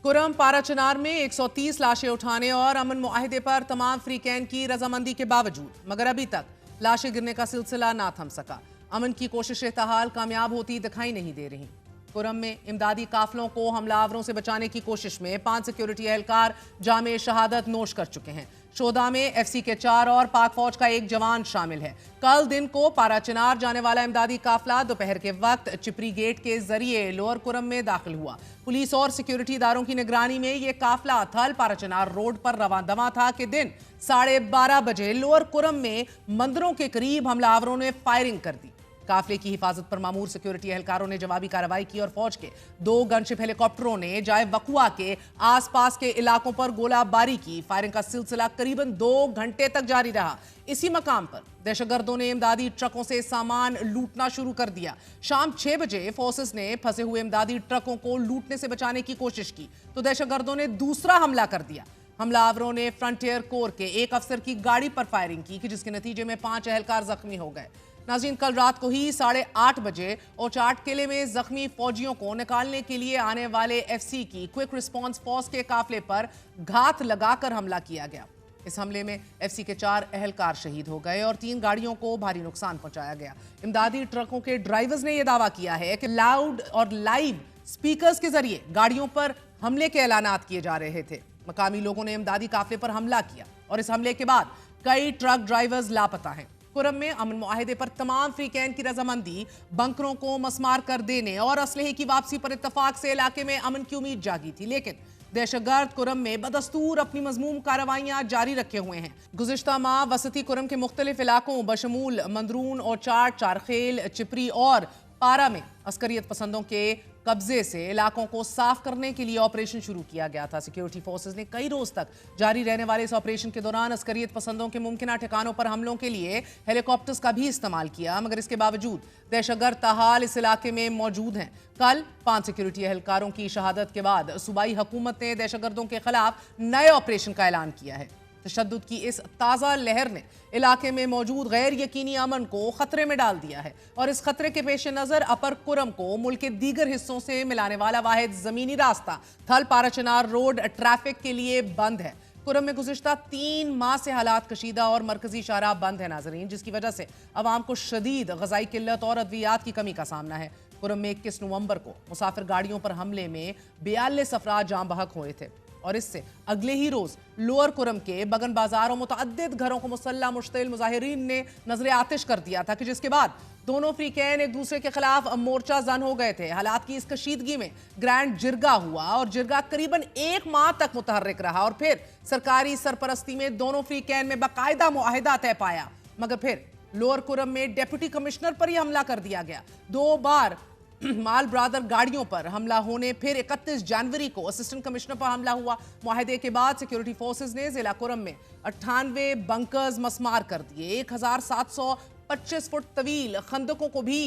कुरम पारा चिनार में 130 लाशें उठाने और अमन मुआहिदे पर तमाम फ्रीकैन की रजामंदी के बावजूद मगर अभी तक लाशें गिरने का सिलसिला ना थम सका। अमन की कोशिशें ताहाल कामयाब होती दिखाई नहीं दे रही। कुरम में इमदादी काफलों को हमलावरों से बचाने की कोशिश में 5 सिक्योरिटी एहलकार जामे शहादत नोश कर चुके हैं। शोधा में एफसी के 4 और पाक फौज का 1 जवान शामिल है। कल दिन को पारा चिनार जाने वाला इमदादी काफला दोपहर के वक्त चिपरी गेट के जरिए लोअर कुरम में दाखिल हुआ। पुलिस और सिक्योरिटी इदारों की निगरानी में यह काफला थल पारा चिनार रोड पर रवां दवा था कि दिन 12:30 बजे लोअर कुरम में मंदिरों के करीब हमलावरों ने फायरिंग कर दी। काफले की हिफाजत पर मामूर सिक्योरिटी एहलकारों ने जवाबी कार्रवाई की और फौज के 2 गनशिप हेलीकॉप्टरों ने जाए वकुआ के आसपास के इलाकों पर गोलाबारी की। फायरिंग का सिलसिला करीबन 2 घंटे तक जारी रहा। इसी मकाम पर दहशतगर्दों ने इमदादी ट्रकों से सामान लूटना शुरू कर दिया। शाम 6 बजे फोर्सेस ने फंसे हुए इमदादी ट्रकों को लूटने से बचाने की कोशिश की तो दहशतगर्दों ने दूसरा हमला कर दिया। हमलावरों ने फ्रंटियर कोर के 1 अफसर की गाड़ी पर फायरिंग की जिसके नतीजे में 5 एहलकार जख्मी हो गए। नाज़रीन, कल रात को ही 8:30 बजे ओचाट किले में जख्मी फौजियों को निकालने के लिए आने वाले एफसी की क्विक रिस्पांस फोर्स के काफले पर घात लगाकर हमला किया गया। इस हमले में एफसी के 4 एहलकार शहीद हो गए और 3 गाड़ियों को भारी नुकसान पहुंचाया गया। इमदादी ट्रकों के ड्राइवर्स ने यह दावा किया है कि लाउड और लाइव स्पीकर्स के जरिए गाड़ियों पर हमले के ऐलानात किए जा रहे थे। मकामी लोगों ने इमदादी काफले पर हमला किया और इस हमले के बाद कई ट्रक ड्राइवर्स लापता हैं। कुरम में अमन मुआहिदे पर तमाम फ्रीकैन की रजामंदी, बंकरों को मसमार कर देने और असलहे की वापसी पर इत्तफाक से इलाके में अमन की उम्मीद जागी थी, लेकिन दहशतगर्द कुरम में बदस्तूर अपनी मजमूम कार्रवाइयां जारी रखे हुए हैं। गुज़िश्ता माह वसती कुरम के मुख्तलिफ इलाकों बशमूल मंदरून और चारखेल, चिपरी और पारा में अस्करियत पसंदों के कब्जे से इलाकों को साफ करने के लिए ऑपरेशन शुरू किया गया था। सिक्योरिटी फोर्सेस ने कई रोज तक जारी रहने वाले इस ऑपरेशन के दौरान अस्करियत पसंदों के मुमकिन ठिकानों पर हमलों के लिए हेलीकॉप्टर्स का भी इस्तेमाल किया, मगर इसके बावजूद दहशतगर्द ताहाल इस इलाके में मौजूद हैं। कल 5 सिक्योरिटी एहलकारों की शहादत के बाद सूबाई हुकूमत ने दहशतगर्दों के खिलाफ नए ऑपरेशन का ऐलान किया है। तशद्दुद की इस ताज़ा लहर ने इलाके में मौजूद गैर यकीनी अमन को खतरे में डाल दिया है और इस खतरे के पेश नज़र अपर कुरम को मुल्क के दीगर हिस्सों से मिलाने वाला वाहिद ज़मीनी रास्ता थल पारा चिनार रोड ट्रैफिक के लिए बंद है। कुरम में गुज़िश्ता 3 माह से हालात कशीदा और मरकजी शाहराह बंद है नाजरीन, जिसकी वजह से अवाम को शदीद ग़ज़ाई किल्लत और अद्वियात की कमी का सामना है। कुरम में 21 नवंबर को मुसाफिर गाड़ियों पर हमले में 42 अफराद जाँ बहक हुए थे और इससे अगले ही रोज लोअर कुरम के बगन बाजार और मुतअद्दिद घरों को मुसल्लह मुश्तिल मुजाहिरीन ने नजर आतिश कर दिया था कि जिसके बाद दोनों फ्रीकैन एक दूसरे के खिलाफ मोर्चा जन हो गए थे। हालात की इस कशीदगी में ग्रैंड जिरगा हुआ और जिरगा करीबन 1 माह तक मुतहर्रिक रहा और फिर सरकारी सरपरस्ती में दोनों फ्रीकैन में बाकायदा मुआहिदा तय पाया, मगर फिर लोअर कुरम में डिप्टी कमिश्नर पर ही हमला कर दिया गया। 2 बार माल ब्रादर गाड़ियों पर हमला होने फिर 31 जनवरी को असिस्टेंट कमिश्नर पर हमला हुआ। मुआहिदे के बाद सिक्योरिटी फोर्सेस ने जिला कुरम में 98 बंकर्स मसमार कर दिए। 1725 फुट तवील खंदकों को भी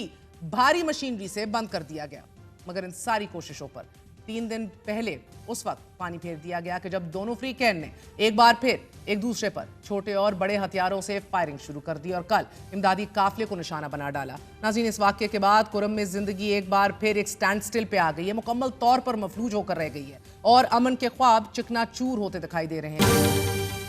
भारी मशीनरी से बंद कर दिया गया, मगर इन सारी कोशिशों पर 3 दिन पहले उस वक्त पानी फेर दिया गया कि जब दोनों फ्रीकैन ने एक बार फिर एक दूसरे पर छोटे और बड़े हथियारों से फायरिंग शुरू कर दी और कल इमदादी काफले को निशाना बना डाला। नाज़रीन, इस वाक़ये के बाद कुरम में जिंदगी एक बार फिर एक स्टैंड स्टिल पे आ गई है, मुकम्मल तौर पर मफलूज होकर रह गई है और अमन के ख्वाब चिकनाचूर होते दिखाई दे रहे हैं।